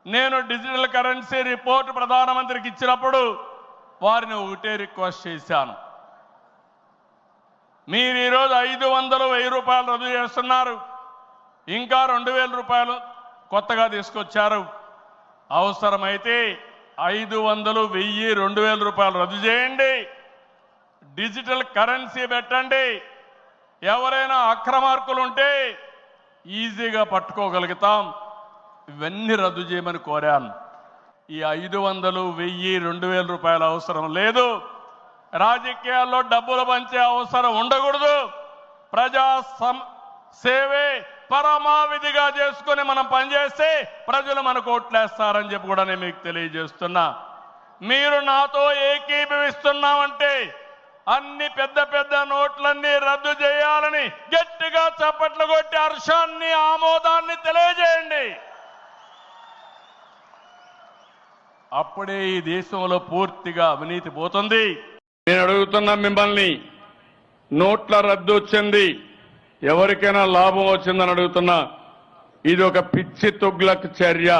నేను digital currency report ప్రధానమంత్రికి ఇచ్చినప్పుడు వారిని ఒకటే రిక్వెస్ట్ చేశాను. మీరు ఈరోజు 500, 1000 రూపాయలు రద్దు చేస్తున్నారు, ఇంకా 2000 రూపాయలు కొత్తగా తీసుకొచ్చారు. అవసరమైతే 500, 1000, 2000 రూపాయలు రద్దు చేయండి, డిజిటల్ కరెన్సీ పెట్టండి. ఎవరైనా అక్రమార్కులు ఉంటే ఈజీగా పట్టుకోగలుగుతాం. ఇవన్నీ రద్దు చేయమని కోరాను. ఈ 500, 1000, 2000 రూపాయల అవసరం లేదు. రాజకీయాల్లో డబ్బులు పంచే అవసరం ఉండకూడదు. ప్రజా సేవే పరమావిధిగా చేసుకుని మనం పనిచేస్తే ప్రజలు మనకు ఓట్లేస్తారని చెప్పి కూడా నేను మీకు తెలియజేస్తున్నా. మీరు నాతో ఏకీభవిస్తున్నామంటే అన్ని పెద్ద పెద్ద నోట్లన్నీ రద్దు చేయాలని గట్టిగా చప్పట్లు కొట్టి హర్షాన్ని, ఆమోదాన్ని తెలియజేయండి. అప్పుడే ఈ దేశంలో పూర్తిగా అవినీతి పోతుంది. నేను అడుగుతున్నా మిమ్మల్ని, నోట్ల రద్దు వచ్చింది, ఎవరికైనా లాభం వచ్చిందని అడుగుతున్నా. ఇది ఒక పిచ్చి తుగ్లక్ చర్య.